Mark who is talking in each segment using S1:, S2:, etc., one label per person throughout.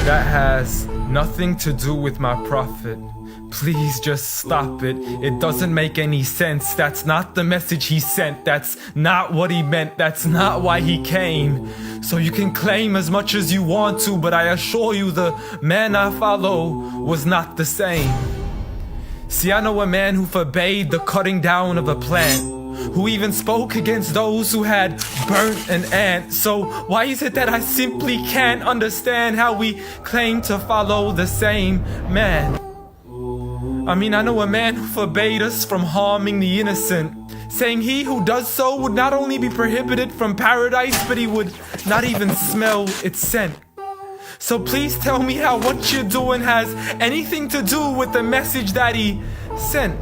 S1: That has nothing to do with my prophet. Please just stop it. It doesn't make any sense. That's not the message he sent. That's not what he meant. That's not why he came. So you can claim as much as you want to, but I assure you the man I follow was not the same. See, I know a man who forbade the cutting down of a plant, who even spoke against those who had burnt an ant. So why is it that I simply can't understand how we claim to follow the same man? I mean, I know a man who forbade us from harming the innocent, saying he who does so would not only be prohibited from paradise, but he would not even smell its scent. So please tell me how what you're doing has anything to do with the message that he sent.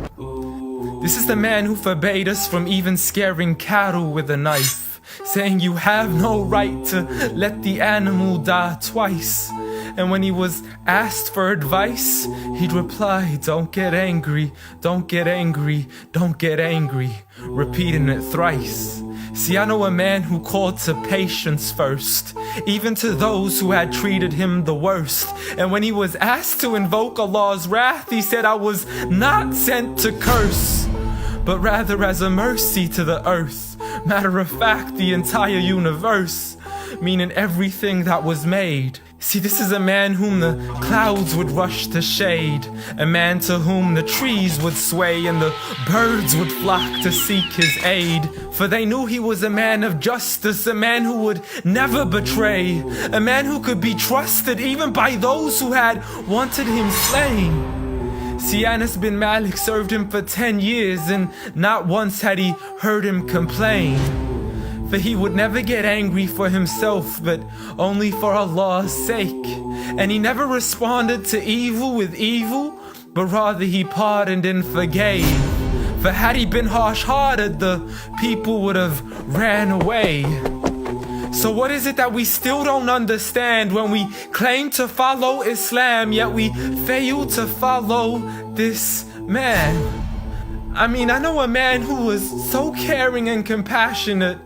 S1: This is the man who forbade us from even scaring cattle with a knife, saying you have no right to let the animal die twice. And when he was asked for advice, he'd reply, don't get angry, don't get angry, don't get angry, repeating it thrice. See, I know a man who called to patience first, even to those who had treated him the worst. And when he was asked to invoke Allah's wrath, he said, I was not sent to curse, but rather as a mercy to the earth. Matter of fact, the entire universe, meaning everything that was made. See, this is a man whom the clouds would rush to shade, a man to whom the trees would sway and the birds would flock to seek his aid. For they knew he was a man of justice, a man who would never betray, a man who could be trusted even by those who had wanted him slain. See, Anas bin Malik served him for 10 years and not once had he heard him complain. For he would never get angry for himself, but only for Allah's sake. And he never responded to evil with evil, but rather he pardoned and forgave. For had he been harsh-hearted, the people would have ran away. So what is it that we still don't understand when we claim to follow Islam, yet we fail to follow this man? I mean, I know a man who was so caring and compassionate,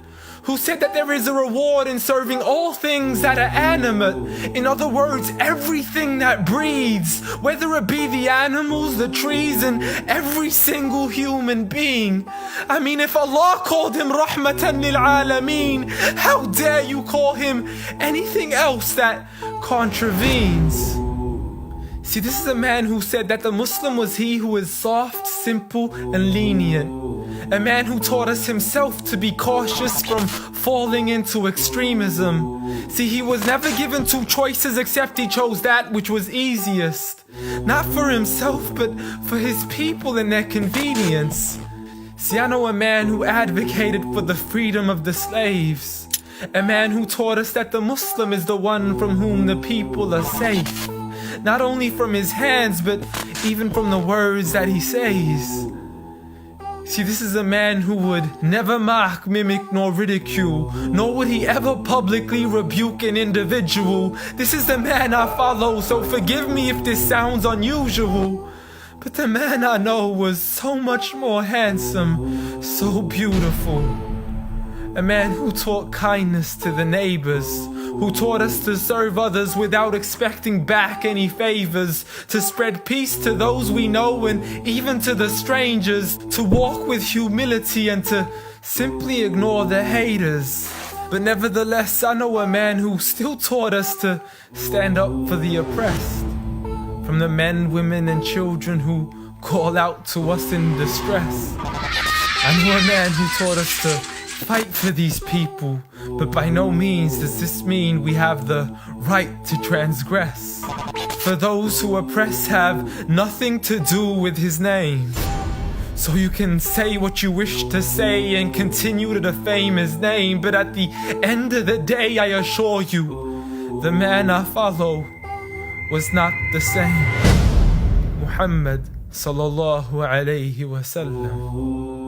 S1: who said that there is a reward in serving all things that are animate. In other words, everything that breathes, whether it be the animals, the trees, and every single human being. I mean, if Allah called him Rahmatan lil Alameen, how dare you call him anything else that contravenes? See, this is a man who said that the Muslim was he who is soft, simple, and lenient. A man who taught us himself to be cautious from falling into extremism. See, he was never given two choices except he chose that which was easiest. Not for himself, but for his people and their convenience. See, I know a man who advocated for the freedom of the slaves. A man who taught us that the Muslim is the one from whom the people are safe. Not only from his hands, but even from the words that he says. See, this is a man who would never mock, mimic, nor ridicule, nor would he ever publicly rebuke an individual. This is the man I follow, so forgive me if this sounds unusual. But the man I know was so much more handsome, so beautiful. A man who taught kindness to the neighbors, who taught us to serve others without expecting back any favors, to spread peace to those we know and even to the strangers, to walk with humility and to simply ignore the haters. But nevertheless, I know a man who still taught us to stand up for the oppressed, from the men, women, and children who call out to us in distress. I know a man who taught us to fight for these people, but by no means does this mean we have the right to transgress. For those who oppress have nothing to do with his name. So you can say what you wish to say and continue to defame his name, but at the end of the day, I assure you, the man I follow was not the same. Muhammad sallallahu alayhi wa sallam.